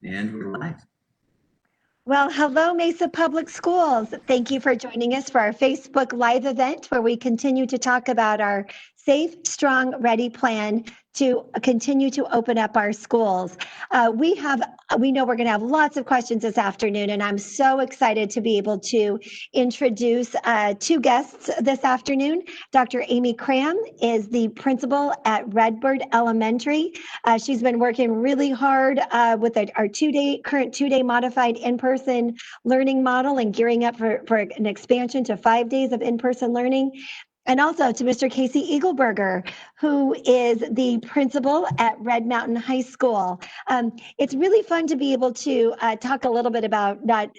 And we're live. Well, hello, Mesa Public Schools. Thank you for joining us for our Facebook Live event where we continue to talk about our Safe, Strong, Ready plan to continue to open up our schools. We know we're going to have lots of questions this afternoon, and I'm so excited to be able to introduce two guests this afternoon. Dr. Amy Cram is the principal at Redbird Elementary. She's been working really hard with our current two-day modified in-person learning model and gearing up for an expansion to 5 days of in-person learning. And also to Mr. Casey Eagleberger, who is the principal at Red Mountain High School. It's really fun to be able to talk a little bit about not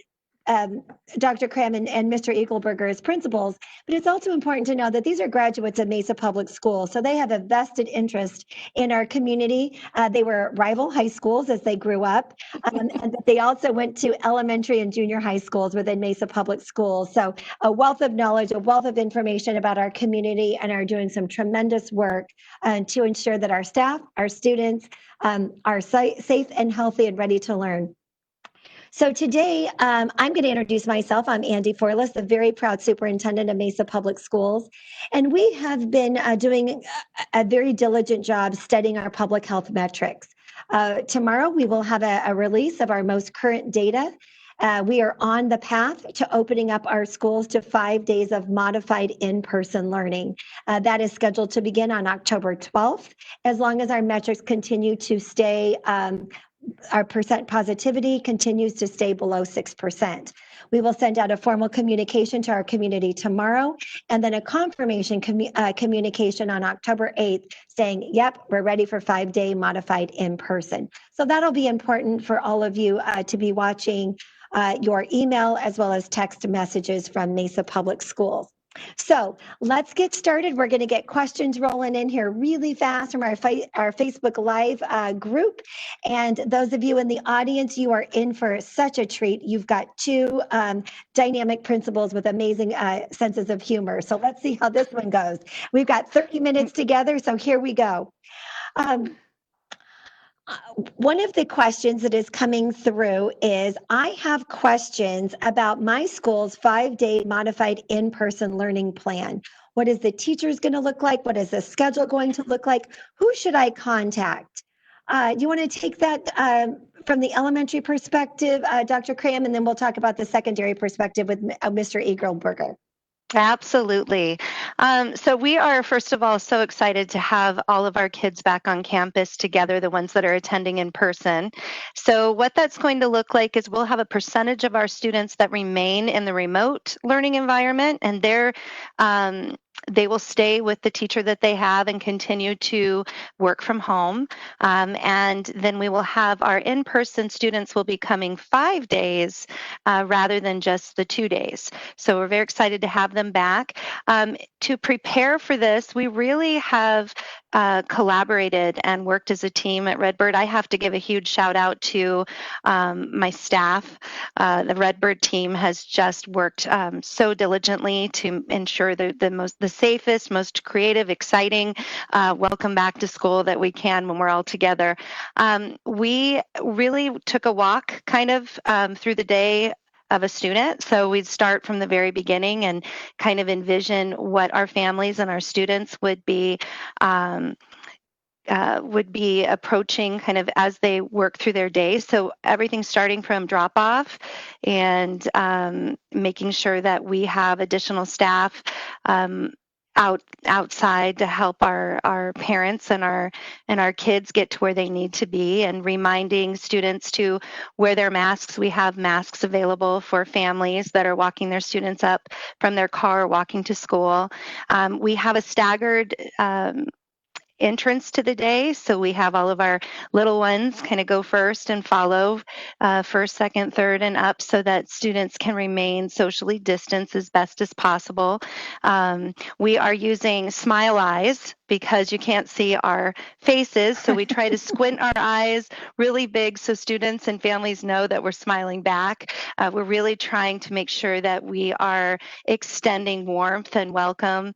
Dr. Cram and Mr. Eagleberger as principals, but it's also important to know that these are graduates of Mesa Public Schools, so they have a vested interest in our community. They were rival high schools as they grew up, and they also went to elementary and junior high schools within Mesa Public Schools. So a wealth of knowledge, a wealth of information about our community, and are doing some tremendous work to ensure that our staff, our students are safe and healthy and ready to learn. So today, I'm going to introduce myself. I'm Andy Forlis, the very proud superintendent of Mesa Public Schools. And we have been doing a very diligent job studying our public health metrics. Tomorrow, we will have a release of our most current data. We are on the path to opening up our schools to 5 days of modified in-person learning. That is scheduled to begin on October 12th, as long as our metrics continue to stay our percent positivity continues to stay below 6%. We will send out a formal communication to our community tomorrow, and then a confirmation communication on October 8th saying, yep, we're ready for 5-day modified in person. So that'll be important for all of you to be watching your email as well as text messages from Mesa Public Schools. So let's get started. We're going to get questions rolling in here really fast from our Facebook Live group. And those of you in the audience, you are in for such a treat. You've got two dynamic principals with amazing senses of humor. So let's see how this one goes. We've got 30 minutes together, so here we go. One of the questions that is coming through is, I have questions about my school's 5-day modified in-person learning plan. What is the teachers going to look like? What is the schedule going to look like? Who should I contact? Do you want to take that from the elementary perspective, Dr. Cram, and then we'll talk about the secondary perspective with Mr. Eagleberger. Absolutely. So we are, first of all, so excited to have all of our kids back on campus together, the ones that are attending in person. So what that's going to look like is we'll have a percentage of our students that remain in the remote learning environment, and they will stay with the teacher that they have and continue to work from home. And then we will have our in-person students will be coming 5 days rather than just the 2 days. So we're very excited to have them back. To prepare for this, we really have collaborated and worked as a team at Redbird. I have to give a huge shout out to my staff. The Redbird team has just worked so diligently to ensure the safest, most creative, exciting welcome back to school that we can when we're all together. We really took a walk kind of through the day of a student. So we'd start from the very beginning and kind of envision what our families and our students would be approaching kind of as they work through their day. So everything starting from drop off and making sure that we have additional staff outside to help our parents and our kids get to where they need to be, and reminding students to wear their masks. We have masks available for families that are walking their students up from their car walking to school. We have a staggered entrance to the day. So we have all of our little ones kind of go first and follow first, second, third, and up, so that students can remain socially distanced as best as possible. We are using Smile Eyes because you can't see our faces. So we try to squint our eyes really big so students and families know that we're smiling back. We're really trying to make sure that we are extending warmth and welcome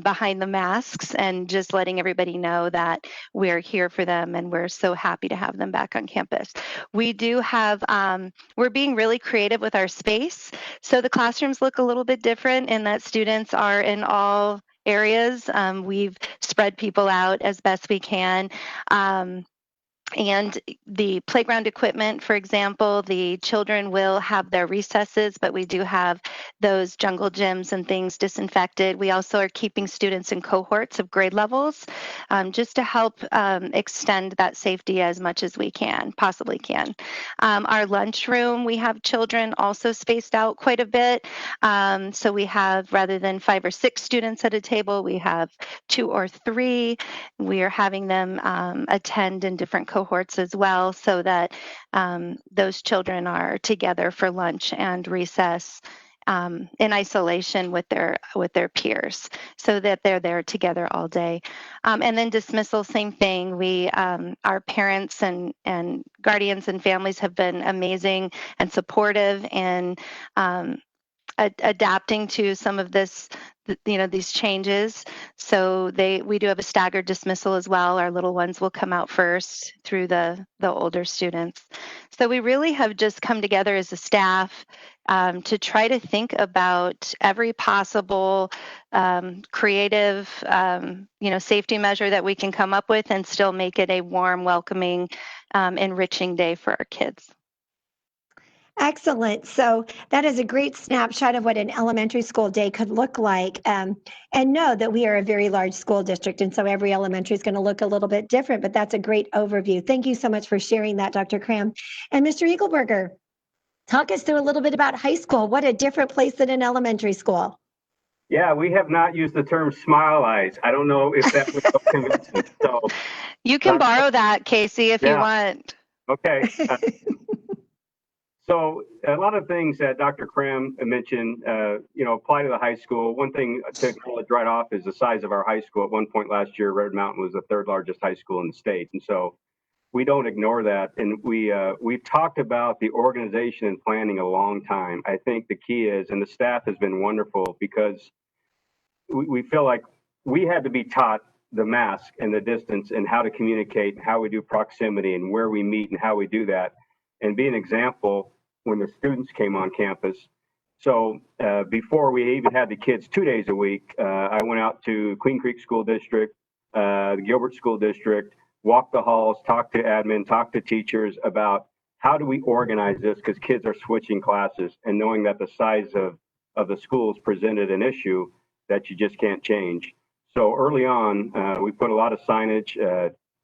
behind the masks and just letting everybody know that we're here for them and we're so happy to have them back on campus. We do have, we're being really creative with our space. So the classrooms look a little bit different in that students are in all areas. We've spread people out as best we can. And the playground equipment, for example, the children will have their recesses, but we do have those jungle gyms and things disinfected. We also are keeping students in cohorts of grade levels just to help extend that safety as much as we can, possibly can. Our lunchroom, we have children also spaced out quite a bit. So we have, rather than 5 or 6 students at a table, we have 2 or 3. We are having them attend in different cohorts as well so that those children are together for lunch and recess in isolation with their peers so that they're there together all day. And then dismissal, same thing. We our parents and guardians and families have been amazing and supportive in adapting to some of this, these changes. So we do have a staggered dismissal as well. Our little ones will come out first through the older students. So we really have just come together as a staff to try to think about every possible creative, safety measure that we can come up with and still make it a warm, welcoming, enriching day for our kids. Excellent. So that is a great snapshot of what an elementary school day could look like. And know that we are a very large school district, and so every elementary is going to look a little bit different, but that's a great overview. Thank you so much for sharing that, Dr. Cram. And Mr. Eagleberger, talk us through a little bit about high school. What a different place than an elementary school. Yeah, we have not used the term smile eyes. I don't know if that would help convincing. So you can borrow that, Casey, if you want. Okay. So a lot of things that Dr. Cram mentioned, apply to the high school. One thing to acknowledge right off is the size of our high school. At one point last year, Red Mountain was the 3rd largest high school in the state. And so we don't ignore that. And we've talked about the organization and planning a long time. I think the key is, and the staff has been wonderful because we feel like we had to be taught the mask and the distance and how to communicate and how we do proximity and where we meet and how we do that, and be an example when the students came on campus. So before we even had the kids 2 days a week, I went out to Queen Creek School District, the Gilbert School District, walked the halls, talked to admin, talked to teachers about how do we organize this, because kids are switching classes, and knowing that the size of the schools presented an issue that you just can't change. So early on, we put a lot of signage,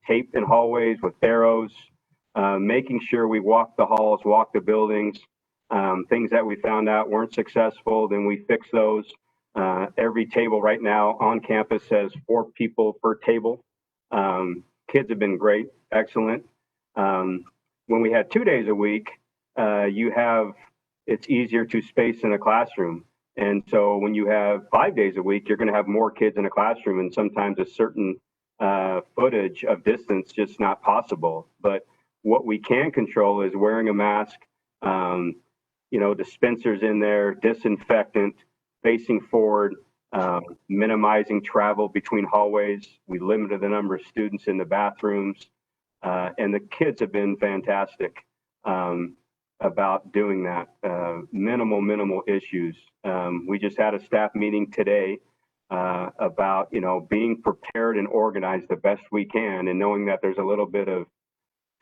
tape in hallways with arrows, making sure we walk the halls, walk the buildings. Things that we found out weren't successful, then we fix those. Every table right now on campus says 4 people per table. Kids have been great, excellent. When we had 2 days a week, it's easier to space in a classroom. And so when you have 5 days a week, you're going to have more kids in a classroom, and sometimes a certain footage of distance just not possible. But what we can control is wearing a mask, dispensers in there, disinfectant, facing forward, minimizing travel between hallways. We limited the number of students in the bathrooms, and the kids have been fantastic about doing that. Minimal issues. We just had a staff meeting today about, being prepared and organized the best we can, and knowing that there's a little bit of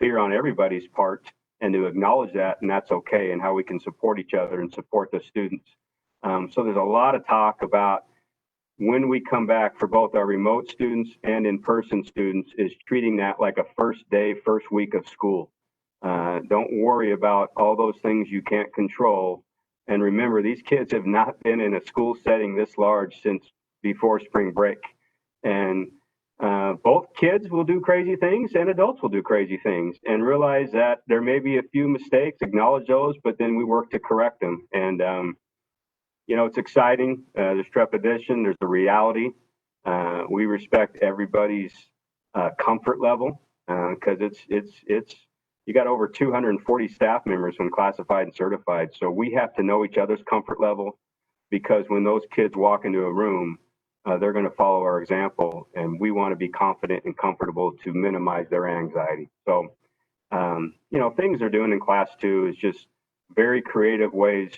fear on everybody's part, and to acknowledge that, and that's okay, and how we can support each other and support the students. So there's a lot of talk about when we come back for both our remote students and in-person students is treating that like a first day, first week of school. Don't worry about all those things you can't control. And remember, these kids have not been in a school setting this large since before spring break. And both kids will do crazy things and adults will do crazy things, and realize that there may be a few mistakes, acknowledge those, but then we work to correct them. And, it's exciting. There's trepidation, there's the reality. We respect everybody's comfort level because you got over 240 staff members from classified and certified. So we have to know each other's comfort level, because when those kids walk into a room, they're going to follow our example, and we want to be confident and comfortable to minimize their anxiety. So, things they're doing in class 2 is just very creative ways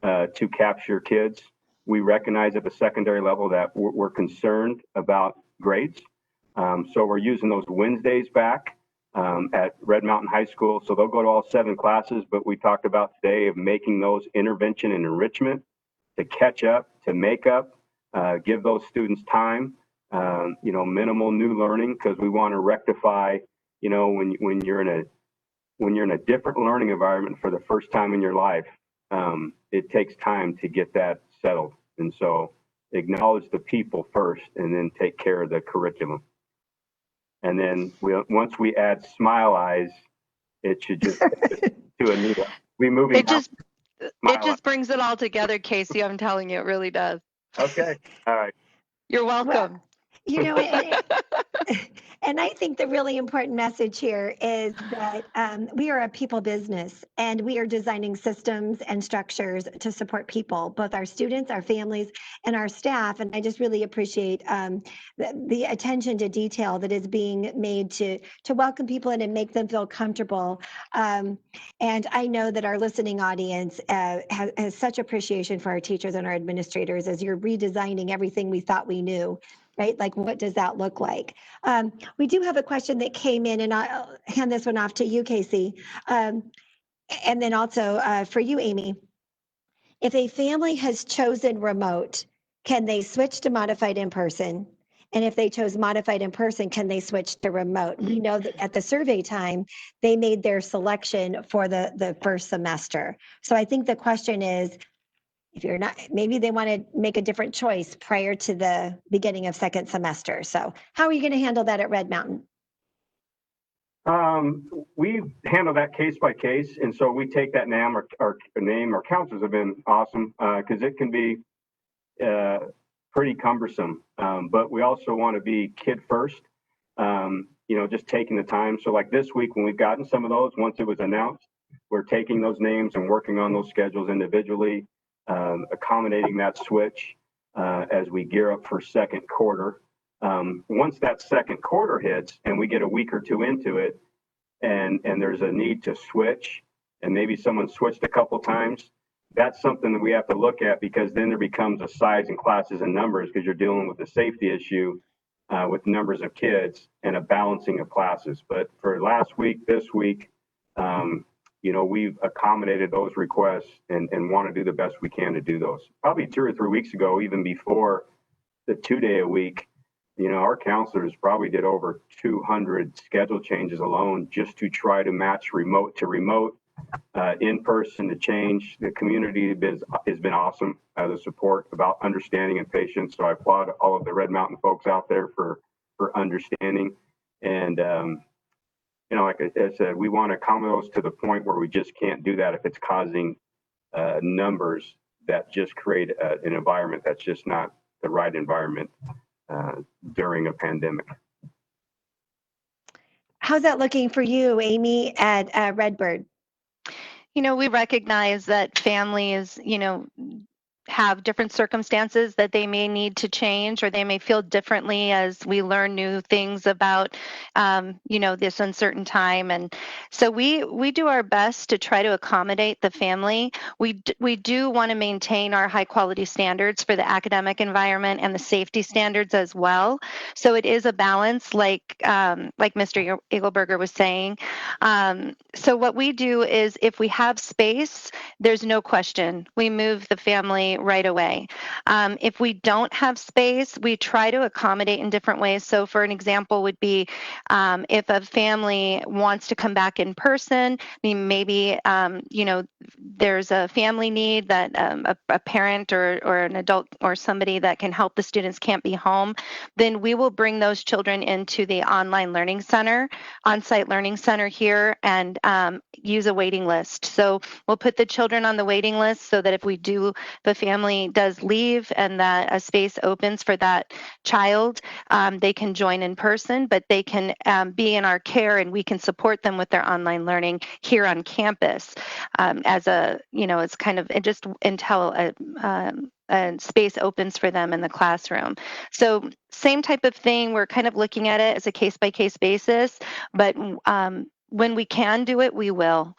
to capture kids. We recognize at the secondary level that we're concerned about grades. So we're using those Wednesdays back at Red Mountain High School. So they'll go to all 7 classes, but we talked about today of making those intervention and enrichment to catch up, to make up, give those students time, minimal new learning, because we want to rectify, when you're in a different learning environment for the first time in your life, it takes time to get that settled. And so acknowledge the people first and then take care of the curriculum. And then once we add smile eyes, it should just to Anita. It just brings it all together, Casey. I'm telling you, it really does. Okay. All right. You're welcome. Well, and I think the really important message here is that we are a people business, and we are designing systems and structures to support people, both our students, our families, and our staff. And I just really appreciate the attention to detail that is being made to welcome people in and make them feel comfortable. And I know that our listening audience has such appreciation for our teachers and our administrators as you're redesigning everything we thought we knew. Right? Like, what does that look like? We do have a question that came in, and I'll hand this one off to you, Casey. And then also for you, Amy. If a family has chosen remote, can they switch to modified in person? And if they chose modified in person, can they switch to remote? We know that at the survey time, they made their selection for the first semester. So I think the question is, if you're not, maybe they want to make a different choice prior to the beginning of second semester. So how are you going to handle that at Red Mountain? We handle that case by case. And so we take that name. Our counselors have been awesome because it can be pretty cumbersome. But we also want to be kid first, just taking the time. So like this week, when we've gotten some of those, once it was announced, we're taking those names and working on those schedules individually. Accommodating that switch as we gear up for second quarter. Once that second quarter hits and we get a week or 2 into it, and there's a need to switch, and maybe someone switched a couple times, that's something that we have to look at, because then there becomes a size in classes and numbers, because you're dealing with the safety issue with numbers of kids and a balancing of classes. But for last week, this week, we've accommodated those requests and want to do the best we can to do those. Probably 2 or 3 weeks ago, even before the 2-day a week, our counselors probably did over 200 schedule changes alone just to try to match remote to remote, in person to change. The community has been awesome, the support about understanding and patience. So I applaud all of the Red Mountain folks out there for understanding. And, like I said, we want to accommodate those to the point where we just can't do that if it's causing numbers that just create an environment that's just not the right environment during a pandemic. How's that looking for you, Amy, at Redbird? We recognize that families, have different circumstances that they may need to change, or they may feel differently as we learn new things about, this uncertain time. And so we do our best to try to accommodate the family. We do want to maintain our high quality standards for the academic environment and the safety standards as well. So it is a balance, like Mr. Eagleberger was saying. So what we do is, if we have space, there's no question, we move the family right away. If we don't have space, we try to accommodate in different ways. So for an example would be, if a family wants to come back in person, maybe there's a family need that a parent or an adult or somebody that can help the students can't be home, then we will bring those children into the online learning center, on-site learning center here, and use a waiting list. So we'll put the children on the waiting list so that if we do, the family does leave and that a space opens for that child, they can join in person, but they can be in our care and we can support them with their online learning here on campus as a, it's kind of just until a space opens for them in the classroom. So same type of thing. We're kind of looking at it as a case-by-case basis, but when we can do it, we will.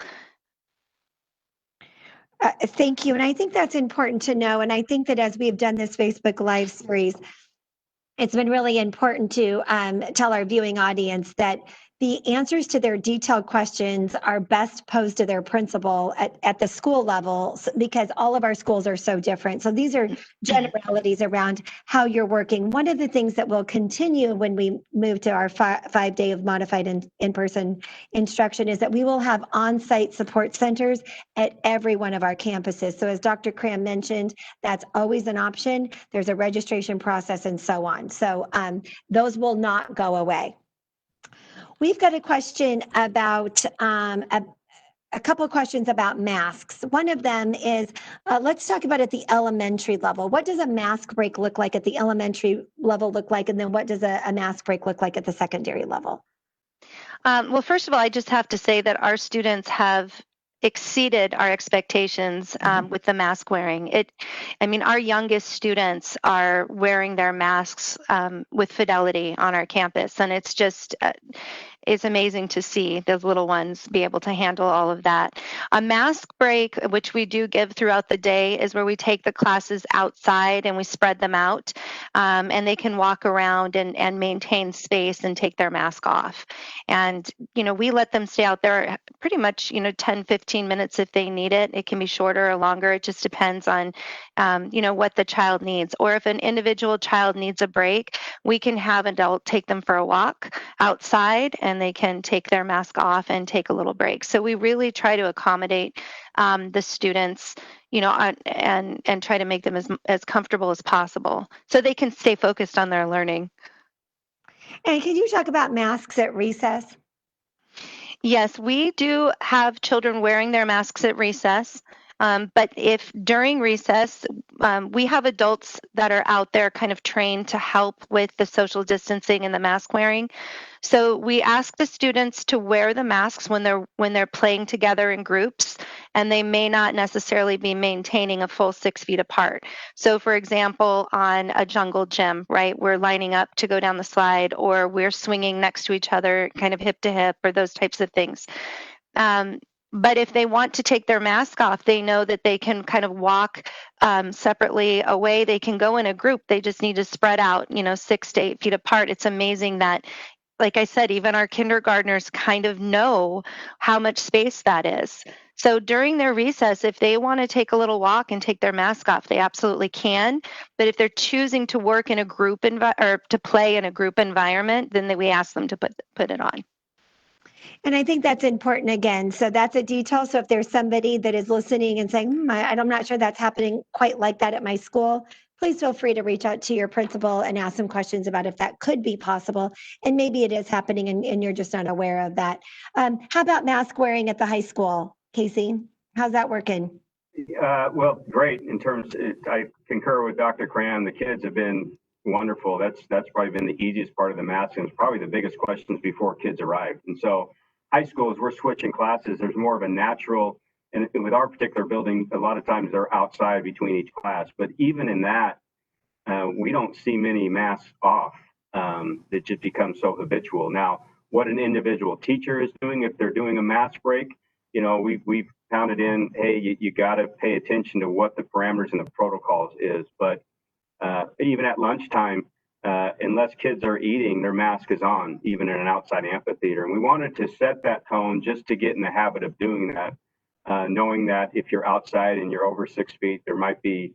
Thank you. And I think that's important to know. And I think that as we've done this Facebook Live series, it's been really important to tell our viewing audience that the answers to their detailed questions are best posed to their principal at the school level, because all of our schools are so different. So these are generalities around how you're working. One of the things that will continue when we move to our 5-day of modified in-person instruction is that we will have on-site support centers at every one of our campuses. So as Dr. Cram mentioned, that's always an option. There's a registration process and so on. So those will not go away. We've got a question about a couple of questions about masks. One of them is, let's talk about at the elementary level. What does a mask break look like at the elementary level look like? And then what does a mask break look like at the secondary level? Well, first of all, I just have to say that our students have exceeded our expectations with the mask wearing. Our youngest students are wearing their masks with fidelity on our campus, and it's just it's amazing to see those little ones be able to handle all of that. A mask break, which we do give throughout the day, is where we take the classes outside and we spread them out, and they can walk around and maintain space and take their mask off. And, we let them stay out there pretty much, 10, 15 minutes if they need it. It can be shorter or longer. It just depends on, what the child needs. Or if an individual child needs a break, we can have an adult take them for a walk outside and they can take their mask off and take a little break. So we really try to accommodate the students, and try to make them as comfortable as possible so they can stay focused on their learning. And can you talk about masks at recess? Yes, we do have children wearing their masks at recess. But if during recess, we have adults that are out there kind of trained to help with the social distancing and the mask wearing. So we ask the students to wear the masks when they're playing together in groups, and they may not necessarily be maintaining a full 6 feet apart. So for example, on a jungle gym, right, we're lining up to go down the slide, or we're swinging next to each other, kind of hip to hip, or those types of things. But if they want to take their mask off, they know that they can kind of walk separately away. They can go in a group. They just need to spread out, 6 to 8 feet apart. It's amazing that, like I said, even our kindergartners kind of know how much space that is. So during their recess, if they want to take a little walk and take their mask off, they absolutely can. But if they're choosing to work in a group or to play in a group environment, then we ask them to put it on. And I think that's important again. So that's a detail. So if there's somebody that is listening and saying, I'm not sure that's happening quite like that at my school, please feel free to reach out to your principal and ask some questions about if that could be possible. And maybe it is happening and you're just not aware of that. How about mask wearing at the high school, Casey? How's that working? Well, great. I concur with Dr. Cram. The kids have been wonderful. That's probably been the easiest part of the mask, and it's probably the biggest questions before kids arrive. And so high schools, we're switching classes. There's more of a natural, and with our particular building, a lot of times they're outside between each class. But even in that, we don't see many masks off. That just becomes so habitual. Now, what an individual teacher is doing, if they're doing a mask break, we've pounded in, hey, you got to pay attention to what the parameters and the protocols is. But even at lunchtime, unless kids are eating, their mask is on, even in an outside amphitheater. And we wanted to set that tone just to get in the habit of doing that, knowing that if you're outside and you're over 6 feet, there might be,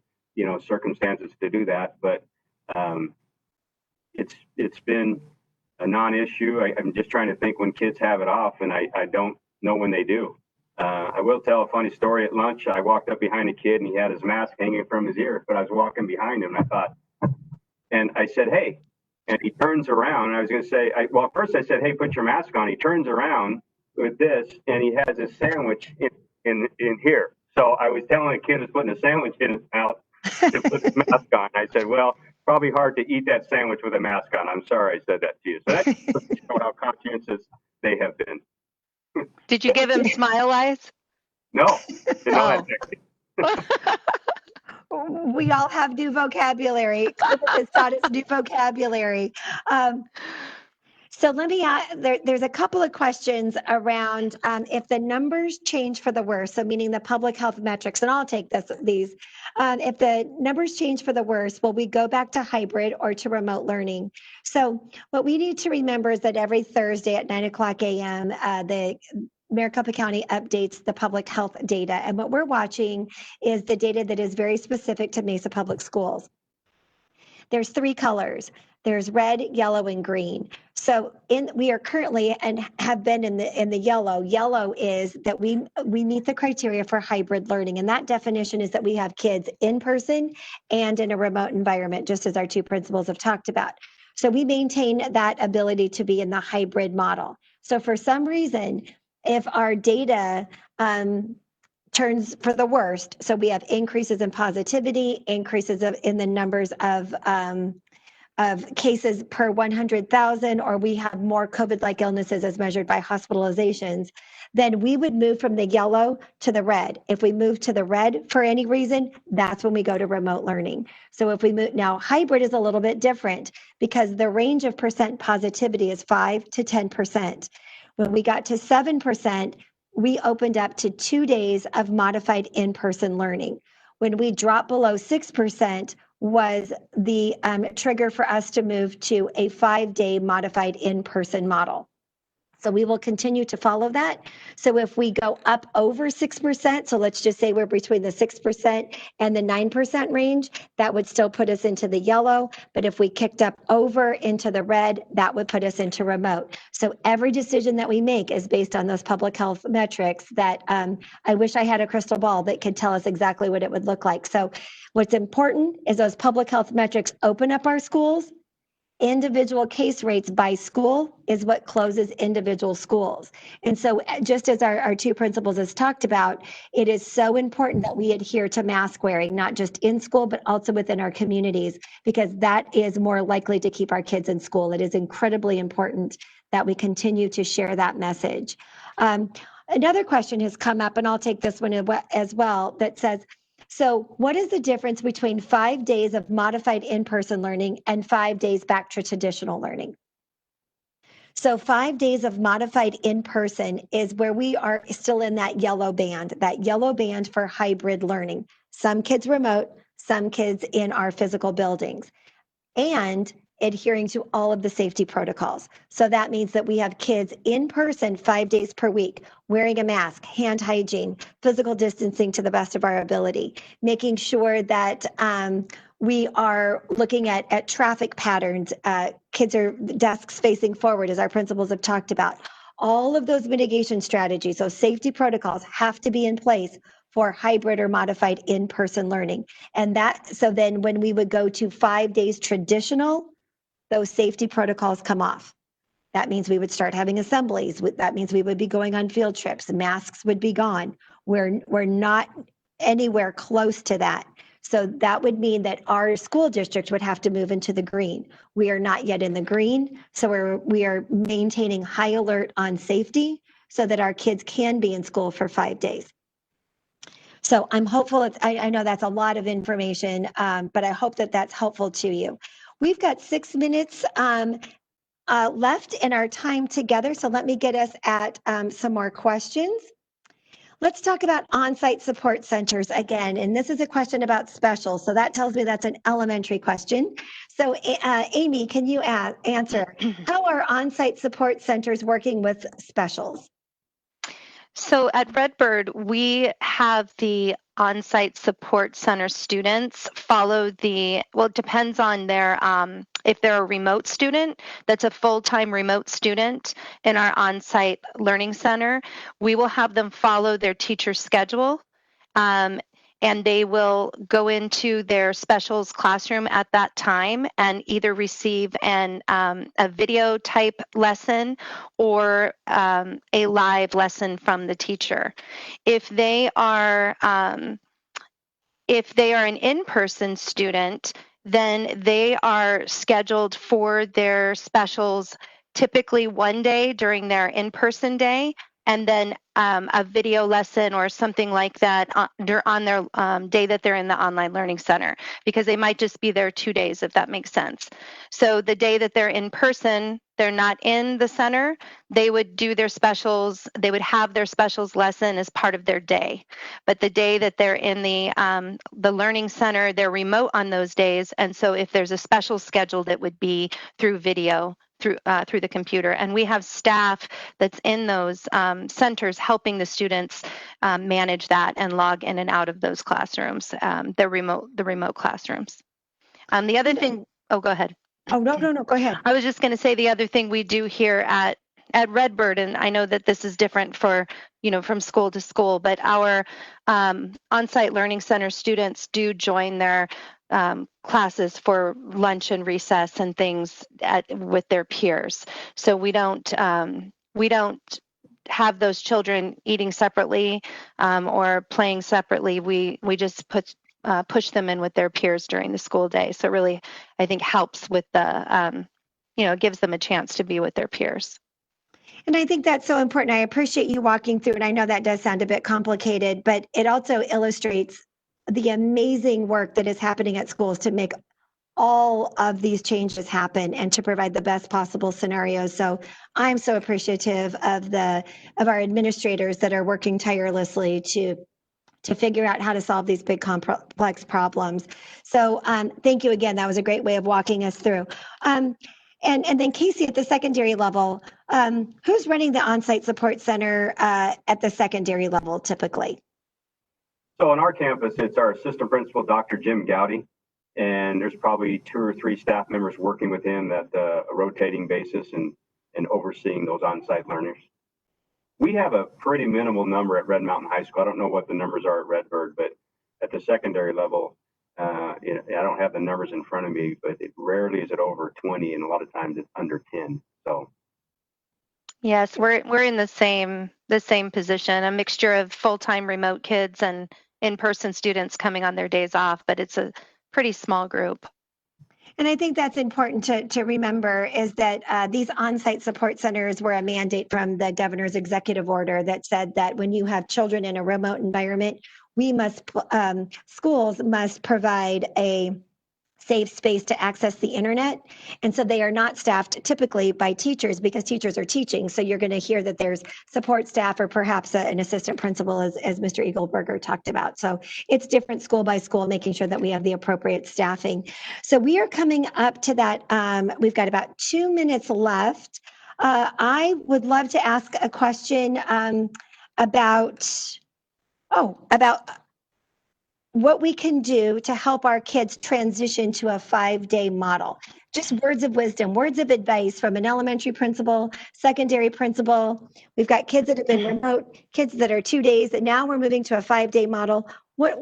circumstances to do that. But it's been a non-issue. I'm just trying to think when kids have it off, and I don't know when they do. I will tell a funny story. At lunch, I walked up behind a kid and he had his mask hanging from his ear, but I was walking behind him and I said, hey, and he turns around, and I was going to say, first I said, hey, put your mask on. He turns around with this and he has a sandwich in here. So I was telling the kid who's putting a sandwich in his mouth, to put the mask on. I said, well, probably hard to eat that sandwich with a mask on. I'm sorry I said that to you. So that's how conscientious they have been. Did you give him smile eyes? No, did not Oh. We all have new vocabulary. COVID has taught us new vocabulary. So let me, there's a couple of questions around if the numbers change for the worse, so meaning the public health metrics, and I'll take these. If the numbers change for the worse, will we go back to hybrid or to remote learning? So what we need to remember is that every Thursday at 9:00 a.m., the Maricopa County updates the public health data. And what we're watching is the data that is very specific to Mesa Public Schools. There's 3 colors. There's red, yellow, and green. So we are currently and have been in the yellow. Yellow is that we meet the criteria for hybrid learning, and that definition is that we have kids in person and in a remote environment, just as our 2 principals have talked about. So we maintain that ability to be in the hybrid model. So for some reason, if our data turns for the worst, so we have increases in positivity, increases in the numbers of cases per 100,000, or we have more COVID-like illnesses as measured by hospitalizations, then we would move from the yellow to the red. If we move to the red for any reason, that's when we go to remote learning. So if we move, now hybrid is a little bit different because the range of percent positivity is 5 to 10%. When we got to 7%, we opened up to 2 days of modified in-person learning. When we dropped below 6%, was the trigger for us to move to a 5-day modified in-person model. So we will continue to follow that. So if we go up over 6%, so let's just say we're between the 6% and the 9% range, that would still put us into the yellow. But if we kicked up over into the red, that would put us into remote. So every decision that we make is based on those public health metrics that I wish I had a crystal ball that could tell us exactly what it would look like. So what's important is those public health metrics open up our schools. Individual case rates by school is what closes individual schools. And so just as our 2 principals has talked about, it is so important that we adhere to mask wearing, not just in school, but also within our communities, because that is more likely to keep our kids in school. It is incredibly important that we continue to share that message. Another question has come up, and I'll take this one as well, that says, so what is the difference between 5 days of modified in-person learning and 5 days back to traditional learning? So 5 days of modified in-person is where we are still in that yellow band for hybrid learning. Some kids remote, some kids in our physical buildings, and adhering to all of the safety protocols. So that means that we have kids in person 5 days per week, wearing a mask, hand hygiene, physical distancing to the best of our ability, making sure that we are looking at traffic patterns. Kids are desks facing forward, as our principals have talked about. All of those mitigation strategies, those safety protocols have to be in place for hybrid or modified in-person learning. And so then when we would go to 5 days traditional, those safety protocols come off. That means we would start having assemblies. That means we would be going on field trips. Masks would be gone. We're not anywhere close to that. So that would mean that our school district would have to move into the green. We are not yet in the green, so we are maintaining high alert on safety so that our kids can be in school for 5 days. So I'm hopeful. I know that's a lot of information, but I hope that that's helpful to you. We've got 6 minutes left in our time together, so let me get us at some more questions. Let's talk about on-site support centers again, and this is a question about specials, so that tells me that's an elementary question. So Amy, can you answer, how are on-site support centers working with specials? So at Redbird, we have the on-site support center students follow well, it depends on their, if they're a remote student, that's a full-time remote student in our on-site learning center, we will have them follow their teacher schedule. And they will go into their specials classroom at that time and either receive a video type lesson or a live lesson from the teacher. If they are if they are an in-person student, then they are scheduled for their specials typically one day during their in-person day, and then a video lesson or something like that on their day that they're in the online learning center, because they might just be there 2 days, if that makes sense. So the day that they're in person, they're not in the center, they would do their specials, they would have their specials lesson as part of their day. But the day that they're in the learning center, they're remote on those days. And so if there's a special scheduled, it would be through video, through the computer. And we have staff that's in those centers helping the students manage that and log in and out of those classrooms, the remote classrooms. The other thing, oh, go ahead. Oh, no, go ahead. I was just going to say the other thing we do here at Redbird, and I know that this is different for, from school to school, but our on-site learning center students do join their classes for lunch and recess and things with their peers. So we don't have those children eating separately or playing separately. We just push them in with their peers during the school day. So it really, I think, helps with the, gives them a chance to be with their peers. And I think that's so important. I appreciate you walking through, and I know that does sound a bit complicated, but it also illustrates the amazing work that is happening at schools to make all of these changes happen and to provide the best possible scenarios. So I'm so appreciative of our administrators that are working tirelessly to figure out how to solve these big complex problems. So thank you again. That was a great way of walking us through. And then Casey, at the secondary level, who's running the on-site support center at the secondary level typically? So on our campus, it's our assistant principal, Dr. Jim Gowdy, and there's probably 2 or 3 staff members working with him at a rotating basis and overseeing those on-site learners. We have a pretty minimal number at Red Mountain High School. I don't know what the numbers are at Redbird, but at the secondary level, I don't have the numbers in front of me, but it rarely is it over 20, and a lot of times it's under 10. So. Yes, we're in the same position, a mixture of full-time remote kids and in-person students coming on their days off, but it's a pretty small group. And I think that's important to remember is that these on-site support centers were a mandate from the governor's executive order that said that when you have children in a remote environment, schools must provide a safe space to access the internet. And so they are not staffed typically by teachers because teachers are teaching. So you're going to hear that there's support staff or perhaps an assistant principal as Mr. Eagleberger talked about. So it's different school by school, making sure that we have the appropriate staffing. So we are coming up to that. We've got about 2 minutes left. I would love to ask a question about what we can do to help our kids transition to a 5-day model. Just words of wisdom, words of advice from an elementary principal, secondary principal. We've got kids that have been remote, kids that are 2 days, and now we're moving to a 5-day model. What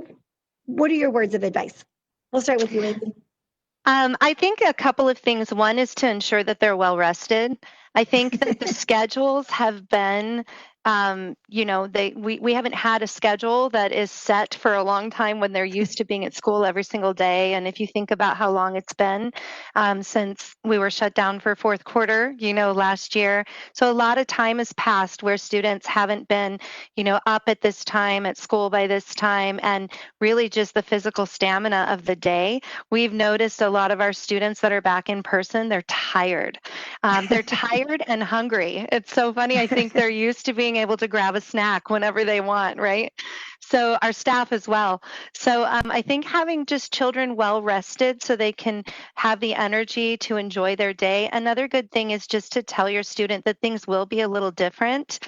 are your words of advice? We'll start with you, Amy. I think a couple of things. One is to ensure that they're well rested. I think that the schedules have been, we haven't had a schedule that is set for a long time when they're used to being at school every single day. And if you think about how long it's been since we were shut down for fourth quarter, last year. So a lot of time has passed where students haven't been, up at this time, at school by this time, and really just the physical stamina of the day. We've noticed a lot of our students that are back in person, they're tired. They're tired and hungry. It's so funny. I think they're used to being able to grab a snack whenever they want, right? So our staff as well. So I think having just children well rested so they can have the energy to enjoy their day. Another good thing is just to tell your student that things will be a little different.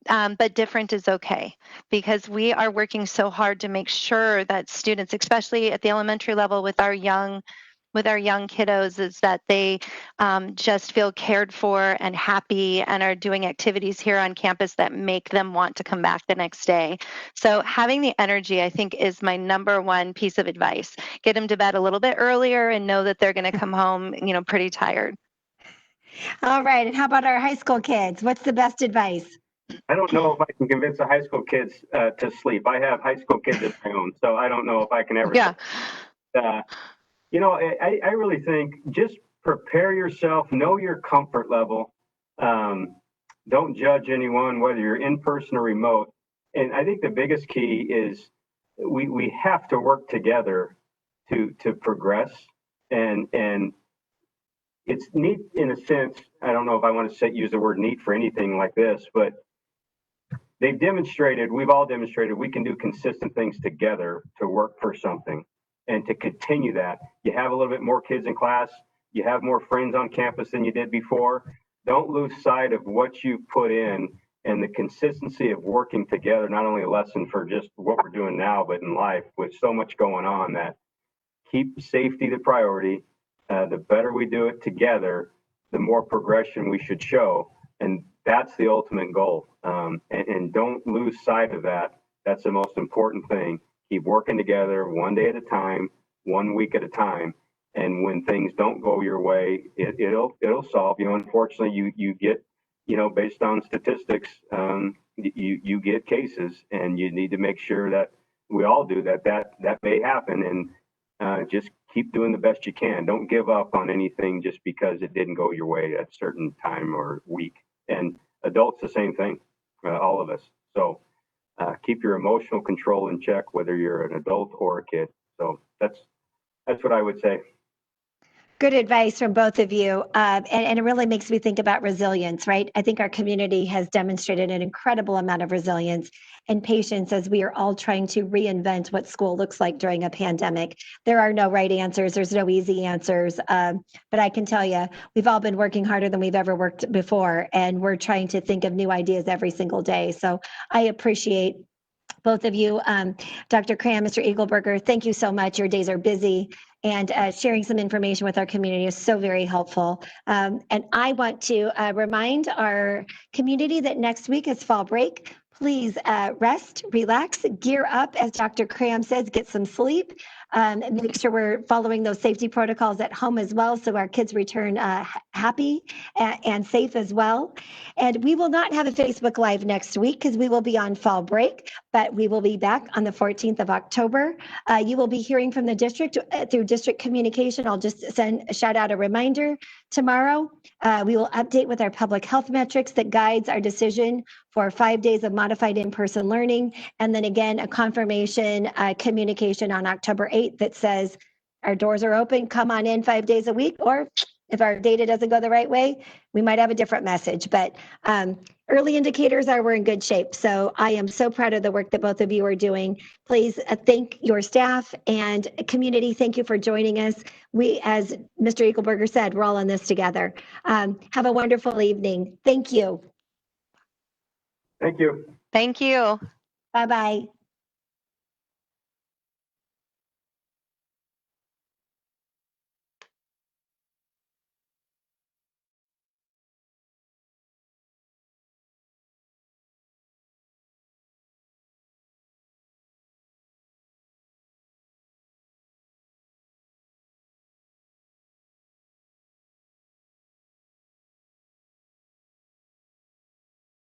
But different is okay, because we are working so hard to make sure that students, especially at the elementary level with our young kiddos, is that they just feel cared for and happy and are doing activities here on campus that make them want to come back the next day. So having the energy, I think, is my number one piece of advice. Get them to bed a little bit earlier and know that they're going to come home, pretty tired. All right. And how about our high school kids? What's the best advice? I don't know if I can convince the high school kids to sleep. I have high school kids of my own, so I don't know if I can ever. Yeah. I really think just prepare yourself, know your comfort level. Don't judge anyone, whether you're in person or remote. And I think the biggest key is we have to work together to progress. And it's neat in a sense. I don't know if I want to use the word neat for anything like this, but we've all demonstrated we can do consistent things together to work for something and to continue that. You have a little bit more kids in class, you have more friends on campus than you did before. Don't lose sight of what you've put in and the consistency of working together, not only a lesson for just what we're doing now, but in life with so much going on, that keep safety the priority. The better we do it together, the more progression we should show. And that's the ultimate goal. And don't lose sight of that. That's the most important thing. Keep working together one day at a time, 1 week at a time. And when things don't go your way, it'll solve. Unfortunately, you get, based on statistics, you get cases, and you need to make sure that we all do that may happen. And just keep doing the best you can. Don't give up on anything just because it didn't go your way at a certain time or week. And adults, the same thing, all of us. So keep your emotional control in check, whether you're an adult or a kid. So that's what I would say. Good advice from both of you. And it really makes me think about resilience, right? I think our community has demonstrated an incredible amount of resilience and patience as we are all trying to reinvent what school looks like during a pandemic. There are no right answers. There's no easy answers. But I can tell you, we've all been working harder than we've ever worked before. And we're trying to think of new ideas every single day. So I appreciate both of you. Dr. Cram, Mr. Eagleburger, thank you so much. Your days are busy, and sharing some information with our community is so very helpful. And I want to remind our community that next week is fall break. Please rest, relax, gear up, as Dr. Cram says, get some sleep. Make sure we're following those safety protocols at home as well, so our kids return happy and safe as well. And we will not have a Facebook Live next week because we will be on fall break, but we will be back on the 14th of October. You will be hearing from the district through district communication. I'll just shout out a reminder. Tomorrow, we will update with our public health metrics that guides our decision for 5 days of modified in-person learning. And then again, a confirmation communication on October 8th that says our doors are open, come on in 5 days a week, or if our data doesn't go the right way, we might have a different message. But early indicators are we're in good shape. So I am so proud of the work that both of you are doing. Please thank your staff and community. Thank you for joining us. We, as Mr. Eagleburger said, we're all in this together. Have a wonderful evening. Thank you. Thank you. Thank you. Bye-bye.